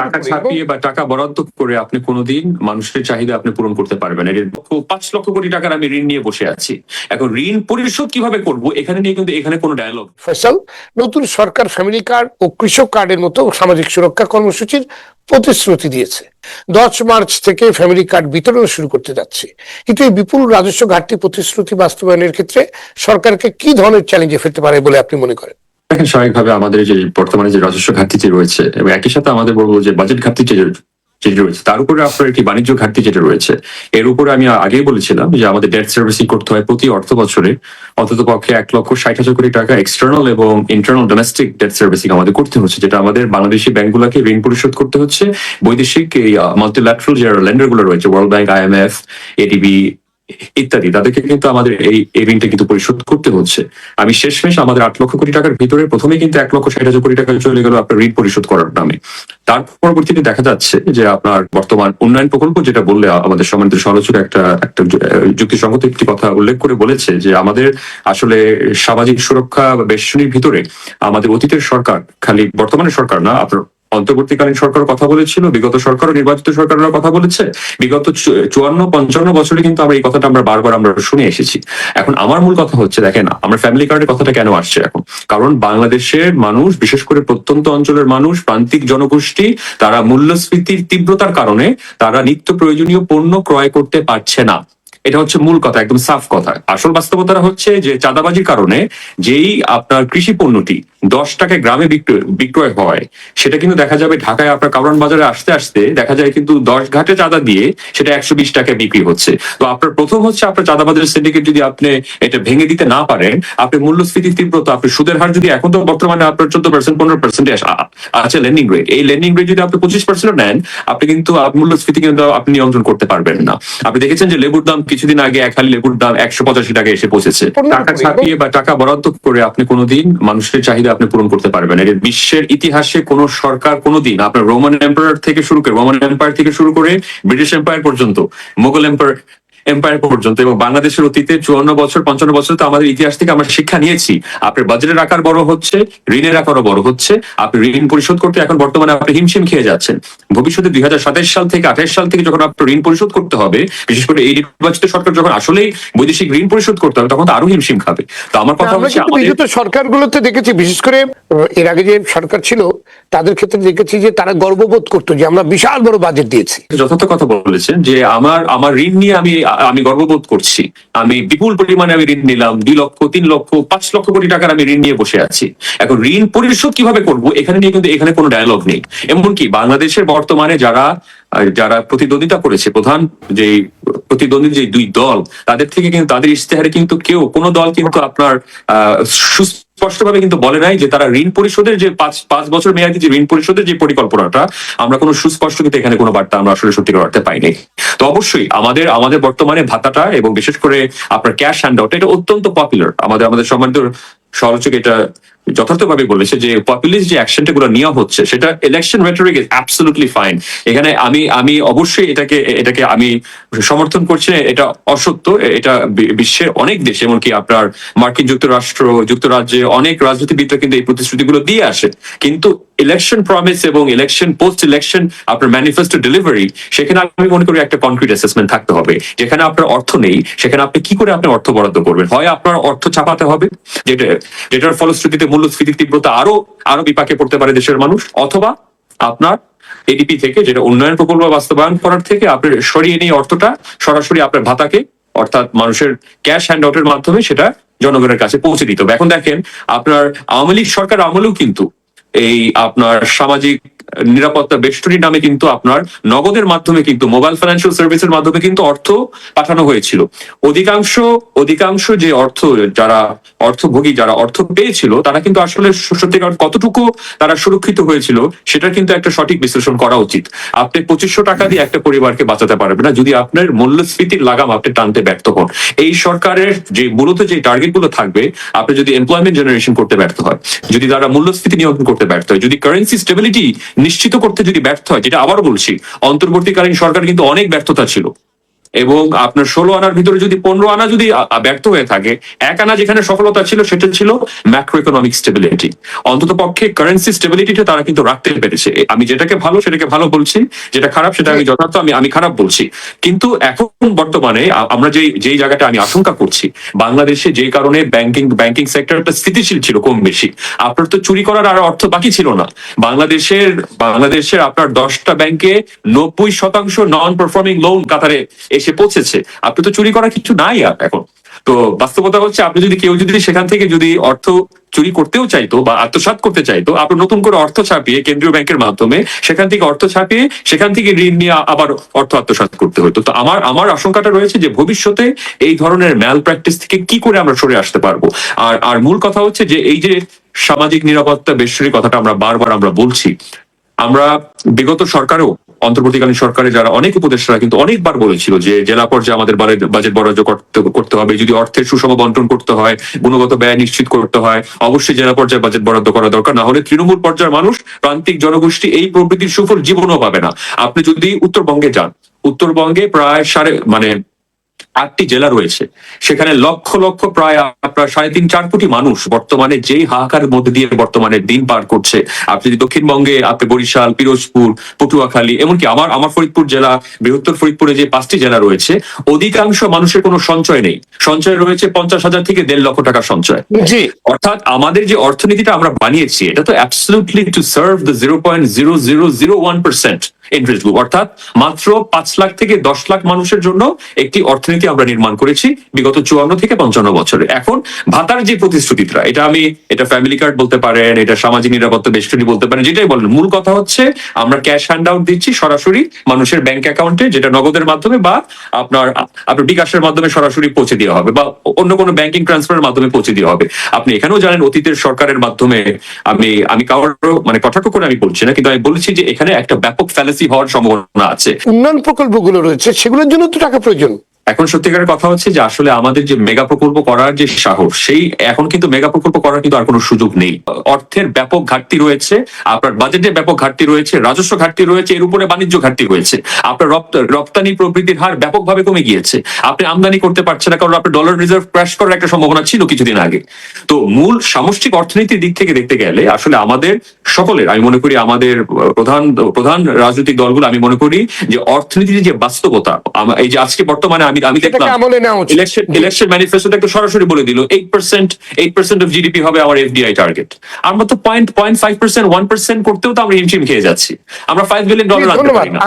টাকা ছাপিয়ে বা টাকা বরাদ্দ করে আপনি কোনোদিন মানুষের চাহিদা আপনি পূরণ করতে পারবেন না। 5 লক্ষ কোটি টাকার আমি ঋণ নিয়ে বসে আছি, এখন ঋণ পরিশোধ কিভাবে করব এখানে নিয়ে কিন্তু এখানে কোনো ডায়ালগ। ফয়সাল, নতুন সরকার ফ্যামিলি কার্ড ও কৃষক কার্ডের মতো সামাজিক সুরক্ষা কর্মসূচির প্রতিশ্রুতি দিয়েছে। 10 মার্চ থেকে ফ্যামিলি কার্ড বিতরণ শুরু করতে যাচ্ছে, কিন্তু এই বিপুল রাজস্ব ঘাটতি প্রতিশ্রুতি বাস্তবায়নের ক্ষেত্রে সরকারকে কি ধরনের চ্যালেঞ্জে ফেলতে পারে বলে আপনি মনে করেন? দেখেন, স্বাভাবিকভাবে আমাদের যে বর্তমানে যে রাজস্ব ঘাটতি যে রয়েছে এবং একই সাথে আমাদের বলবো যে বাজেট ঘাটতি যেটা রয়েছে, তার উপরে আপনার একটি বাণিজ্য ঘাটতি যেটা রয়েছে, এর উপরে আমি আগেই বলেছিলাম যে আমাদের ডেট সার্ভিসিং করতে হয় প্রতি অর্থ বছরে অন্তত পক্ষে 1,60,000 কোটি টাকা এক্সটার্নাল এবং ইন্টারনাল ডোমেস্টিক ডেট সার্ভিসিং আমাদের করতে হচ্ছে, যেটা আমাদের বাংলাদেশি ব্যাংকগুলোকে ঋণ পরিশোধ করতে হচ্ছে। বৈদেশিক এই মাল্টিল্যাটারাল যে লেন্ডার গুলো রয়েছে, ওয়ার্ল্ড ব্যাংক, IMF, ADB ইত্যাদি, তাদেরকে কিন্তু আমাদের এই ঋণটা কিন্তু পরিশোধ করতে হচ্ছে। আমি শেষমেশ আমাদের 8 লক্ষ কোটি টাকার ভিতরে প্রথমে কিন্তু 1,60,000 কোটি টাকা চলে গেল আপনার ঋণ পরিশোধ করার নামে। তার পরবর্তীতে দেখা যাচ্ছে যে আপনার বর্তমান উন্নয়ন প্রকল্প যেটা বললে আমাদের সম্মানিত সমালোচক একটা যুক্তিসঙ্গত একটি কথা উল্লেখ করে বলেছে যে আমাদের আসলে সামাজিক সুরক্ষা বেষ্টনীর ভিতরে আমাদের অতীতের সরকার, খালি বর্তমানের সরকার না, আপনার অন্তর্বর্তীকালীন সরকার কথা বলেছিল, বিগত সরকার ও নির্বাচিত সরকাররা কথা বলেছে, বিগত 54-55 বছরে কিন্তু আমরা এই কথাটা আমরা বারবার আমরা শুনে এসেছি। এখন আমার মূল কথা হচ্ছে, দেখেন আমরা ফ্যামিলি কার্ডের কথাটা কেন আসছে এখন, কারণ বাংলাদেশের মানুষ, বিশেষ করে প্রত্যন্ত অঞ্চলের মানুষ, প্রান্তিক জনগোষ্ঠী, তারা মূল্যস্ফীতির তীব্রতার কারণে তারা নিত্য প্রয়োজনীয় পণ্য ক্রয় করতে পারছে না। এটা হচ্ছে মূল কথা, একদম সাফ কথা। আসল বাস্তবতা হচ্ছে যে চাঁদাবাজির কারণে যেই আপনার কৃষি পণ্যটি 10 টাকায় গ্রামে বিক্রয় হয়, সেটা কিন্তু দেখা যাবে ঢাকায় আপনার কারওয়ান বাজারে আসতে আসতে দেখা যায় কিন্তু 10 ঘাটে চাঁদা দিয়ে সেটা 120 টাকায় বিক্রি হচ্ছে। তো আপনার প্রথম হচ্ছে আপনার চাঁদাবাজের সিন্ডিকেট যদি আপনি এটা ভেঙে দিতে না পারেন, আপনি মূল্যস্ফীতির তীব্রতা, আপনি সুদের হার যদি এখন তো বর্তমানে আপনার 14% 15% আছে লেন্ডিং রেট, এই লেন্ডিং রেট যদি আপনি 25% নেন, আপনি কিন্তু মূল্যস্ফীতি কিন্তু আপনি নিয়ন্ত্রণ করতে পারবেন না। আপনি দেখেছেন যে লেবুর দাম কিছুদিন আগে এক হালি লেবুর দাম 185 টাকায় এসে পৌঁছেছে। টাকা ছাপিয়ে বা টাকা বরাদ্দ করে আপনি কোনোদিন মানুষের চাহিদা আপনি পূরণ করতে পারবেন না। বিশ্বের ইতিহাসে কোন সরকার কোনোদিন আপনার রোমান এম্পায়ার থেকে শুরু করে ব্রিটিশ এম্পায়ার পর্যন্ত, মোগল এম্পায়ার পর্যন্ত এবং বাংলাদেশের অতীতে 54-55 বছর তো আমাদের ইতিহাস থেকে আমরা শিক্ষা নিয়েছি, আপনার বাজেটের আকার বড় হচ্ছে, ঋণের আকারও বড় হচ্ছে, আপনি ঋণ পরিশোধ করতে এখন বর্তমানে আপনি হিমশিম খেয়ে যাচ্ছেন। ভবিষ্যতে 2027 সাল থেকে 28 সাল থেকে যখন আপনার ঋণ পরিশোধ করতে হবে, বিশেষ করে এই নির্বাচিত সরকার যখন আসলেই বৈদেশিক ঋণ পরিশোধ করতে হবে, তখন তো আরো হিমশিম খাবে। তো আমার কথা হচ্ছে, বিগত সরকারগুলোতে দেখেছি, বিশেষ করে এর আগে যে সরকার ছিল তাদের ক্ষেত্রে দেখেছি যে তারা গর্ববোধ করতো যে আমরা বিশাল বড় বাজেট দিয়েছি। যথার্থ কথা বলেছেন যে আমার ঋণ নিয়ে আমি গর্ববোধ করছি, আমি বিপুল পরিমাণে আমি ঋণ নিলাম, 2 লক্ষ 3 লক্ষ 5 লক্ষ কোটি টাকার আমি ঋণ নিয়ে বসে আছি। এখন ঋণ পরিশোধ কিভাবে করব এখানে নিয়ে কিন্তু এখানে কোনো ডায়ালগ নেই। এমনকি বাংলাদেশের বর্তমানে যারা প্রতিদ্বন্দ্বিতা করেছে, প্রধান যে প্রতিদ্বন্দ্বী যে 2 দল, তাদের থেকে কিন্তু তাদের ইশতেহারে কিন্তু কোনো দল কিন্তু আপনার স্পষ্টভাবে কিন্তু বলে নাই যে তারা ঋণ পরিশোধের যে 5 বছর মেয়াদী যে ঋণ পরিশোধের যে পরিকল্পনাটা, আমরা কোনো সুস্পষ্ট কিন্তু এখানে কোনো বার্তা আমরা আসলে সত্যিকার অর্থে পাইনি। তো অবশ্যই আমাদের বর্তমানে ভাতাটা এবং বিশেষ করে আপনার ক্যাশ হ্যান্ড আউট, এটা অত্যন্ত পপুলার। আমাদের সম্মানিত সমালোচক এটা যথার্থভাবে বলেছে যে পপুলিস্ট যে অ্যাকশনটা গুলো নেওয়া হচ্ছে, সেটা election rhetoric is absolutely fine. এখানে আমি অবশ্যই এটাকে আমি সমর্থন করছি, এটা অসত্য। এটা বিশ্বের অনেক দেশ, এমনকি আপনার মার্কিন যুক্তরাজ্যে অনেক রাজনীতিবিদরা কিন্তু এই প্রতিশ্রুতিগুলো দিয়ে আসে, কিন্তু ইলেকশন প্রমিস এবং ইলেকশন পোস্ট ইলেকশন আপনার ম্যানিফেস্টো ডেলিভারি, সেখানে আমি মনে করি একটা কনক্রিট অ্যাসেসমেন্ট থাকতে হবে। যেখানে আপনার অর্থ নেই, সেখানে আপনি কি করে আপনার অর্থ বরাদ্দ করবেন? হয় আপনার অর্থ চাপাতে হবে, যেটার ফলশ্রুতিতে মূল্যস্ফীতির তীব্রতা আরো বিপাকে পড়তে পারে দেশের মানুষ, অথবা আপনার এডিপি থেকে, যেটা উন্নয়ন প্রকল্প বাস্তবায়ন করার থেকে আপনি সরিয়ে নিয়ে অর্থটা সরাসরি আপনার ভাতাকে, অর্থাৎ মানুষের ক্যাশ হ্যান্ড আউটের মাধ্যমে সেটা জনগণের কাছে পৌঁছে দিতে হবে। এখন দেখেন, আপনার আওয়ামী লীগ সরকার আমলেও কিন্তু এই আপনার সামাজিক নিরাপত্তা বেষ্টনীর নামে কিন্তু আপনার নগদের মাধ্যমে কিন্তু মোবাইল ফাইন্যান্সিয়াল সার্ভিসের মাধ্যমে কিন্তু অর্থ পাঠানো হয়েছিল। অধিকাংশ যে যারা অর্থভোগী, যারা অর্থ পেয়েছিল, তারা কিন্তু আসলে সত্যিকার কতটুকু তারা সুরক্ষিত হয়েছিল সেটা কিন্তু একটা সঠিক বিশ্লেষণ করা উচিত। আপনি 2500 টাকা দিয়ে একটা পরিবারকে বাঁচাতে পারবেন না যদি আপনার মূল্যস্ফীতির লাগাম আপনি টানতে ব্যর্থ হন। এই সরকারের যে মূলত যে টার্গেট গুলো থাকবে, আপনি যদি এমপ্লয়মেন্ট জেনারেশন করতে ব্যর্থ হয়, যদি তারা মূল্যস্ফীতি নিয়ন্ত্রণ করতে ব্যর্থ হয়, যদি কারেন্সি স্টেবিলিটি নিশ্চিত করতে যদি ব্যর্থ হয়, যেটা আবার বলছি, অন্তর্বর্তীকালীন সরকার কিন্তু অনেক ব্যর্থতা ছিল, এবং আপনার 16 আনার ভিতরে যদি 15 আনা যদি ব্যর্থ হয়ে থাকে, 1 আনা যেখানে সফলতা ছিল সেটা ছিল ম্যাক্রো ইকোনমিক স্টেবিলিটি। অন্তত পক্ষে কারেন্সি স্টেবিলিটিটা তারা কিন্তু রাখতে পেরেছে। আমি যেটাকে ভালো সেটাকে ভালো বলছি, যেটা খারাপ সেটা আমি যথার্থ আমি খারাপ বলছি। কিন্তু এখন বর্তমানে আমরা যেই জায়গাটা আমি আশঙ্কা করছি, বাংলাদেশে যেই কারণে ব্যাংকিং সেক্টরটা স্থিতিশীল ছিল কম বেশি, আপনার তো চুরি করার আর অর্থ বাকি ছিল না। বাংলাদেশের আপনার 10টা ব্যাংকে 90% নন পারফর্মিং লোন কাতারে এসে পৌঁছেছে। আপনি তো চুরি করার কিছু নাই আর এখন। তো বাস্তবতা হচ্ছে, আপনি যদি কেউ যদি সেখান থেকে যদি অর্থ চুরি করতেও চাইতো বা আত্মসাৎ করতে চাইতো, আপনার নতুন করে অর্থ ছাপিয়ে কেন্দ্রীয় ব্যাংকের মাধ্যমে সেখান থেকে অর্থ ছাপিয়ে সেখান থেকে ঋণ নিয়ে আবার অর্থ আত্মসাৎ করতে হতো। তো আমার আশঙ্কাটা রয়েছে যে ভবিষ্যতে এই ধরনের ম্যাল প্র্যাকটিস থেকে কি করে আমরা সরে আসতে পারবো। আর মূল কথা হচ্ছে যে এই যে সামাজিক নিরাপত্তা বেষ্টনী কথাটা আমরা বারবার বলছি, আমরা বিগত সরকারেও, অন্তর্বর্তীকালীন সরকারে যারা অনেক উপদেষ্টারা কিন্তু অনেকবার বলেছিল যে জেলা পর্যায়ে আমাদের বাজেট বরাদ্দ করতে হবে, যদি অর্থের সুষম বন্টন করতে হয়, গুণগত ব্যয় নিশ্চিত করতে হয়, অবশ্যই জেলা পর্যায়ে বাজেট বরাদ্দ করা দরকার। না হলে তৃণমূল পর্যায়ের মানুষ, প্রান্তিক জনগোষ্ঠী এই প্রবৃত্তির সুফল জীবনও পাবে না। আপনি যদি উত্তরবঙ্গে যান, উত্তরবঙ্গে প্রায় 8টি জেলা রয়েছে, সেখানে লক্ষ লক্ষ প্রায় আপনার 3.5-4 কোটি মানুষ বর্তমানে যেই হাহাকারের মধ্যে দিয়ে বর্তমানে দিন পার করছে। আপনি যদি দক্ষিণবঙ্গে আপনি বরিশাল, পিরোজপুর, পটুয়াখালী, এমনকি আমার ফরিদপুর জেলা, বৃহত্তর ফরিদপুরে যে 5টি জেলা রয়েছে, অধিকাংশ মানুষের কোনো সঞ্চয় নেই। সঞ্চয় রয়েছে 50,000 থেকে 1.5 লক্ষ টাকা সঞ্চয়। জি, অর্থাৎ আমাদের যে অর্থনীতিটা আমরা বানিয়েছি, এটা তো absolutely to serve the 0.0001% interest group, অর্থাৎ মাত্র 5 লাখ থেকে 10 লাখ মানুষের জন্য একটি অর্থনীতি আমরা নির্মাণ করেছি বিগত 54 থেকে 55 বছরে। এখন ভাতার যে প্রতিশ্রুতিটা, এটা ফ্যামিলি কার্ড বলতে পারেন, এটা সামাজিক নিরাপত্তা বেষ্টনী বলতে পারেন, যেটাই বলেন, মূল কথা হচ্ছে আমরা ক্যাশ হ্যান্ড আউট দিচ্ছি সরাসরি মানুষের ব্যাংক অ্যাকাউন্টে, যেটা নগদের মাধ্যমে বা আপনার বিকাশের মাধ্যমে সরাসরি পৌঁছে দেওয়া হবে, বা অন্য কোনো ব্যাংকিং ট্রান্সফারের মাধ্যমে পৌঁছে দেওয়া হবে। আপনি এখানেও জানেন অতীতের সরকারের মাধ্যমে, আমি কারোর কটাক্ষ করে আমি বলছি না, কিন্তু আমি বলছি যে এখানে একটা ব্যাপক ফ্যালাসি হওয়ার সম্ভাবনা আছে। উন্নয়ন প্রকল্পগুলো রয়েছে, সেগুলোর জন্য তো টাকা প্রয়োজন। এখন সত্যিকারের কথা হচ্ছে যে আসলে আমাদের যে মেগা প্রকল্প করার যে সাহস, এখন কিন্তু মেগা প্রকল্প করার কিন্তু আর কোনো সুযোগ নেই। অর্থের ব্যাপক ঘাটতি রয়েছে, আপনার বাজেটের ব্যাপক ঘাটতি রয়েছে, রাজস্ব ঘাটতি রয়েছে, এর উপরে বাণিজ্য ঘাটতি রয়েছে। আপনার রপ্তানি প্রবৃদ্ধির হার ব্যাপকভাবে কমে গিয়েছে। আপনি আমদানি করতে পারছেন না, কারণ আপনার ডলার রিজার্ভ ক্র্যাশ করার একটা সম্ভাবনা ছিল কিছুদিন আগে। তো মূল সামষ্টিক অর্থনীতির দিক থেকে দেখতে গেলে আসলে আমাদের সকলের, আমি মনে করি আমাদের প্রধান রাজনৈতিক দলগুলো, আমি মনে করি যে অর্থনীতির যে বাস্তবতা, এই যে আজকে বর্তমানে আমি দেখলাম ইলেকশন ম্যানিফেস্টোতে একটা সরাসরি বলে দিল 8% অফ জিডিপি হবে আমার এফডিআই টার্গেট। আমরা তো 0.5%, 1% করতেও তো আমরা হিমশিম খেয়ে যাচ্ছি। আমরা $5 বিলিয়ন আনতে পারি না।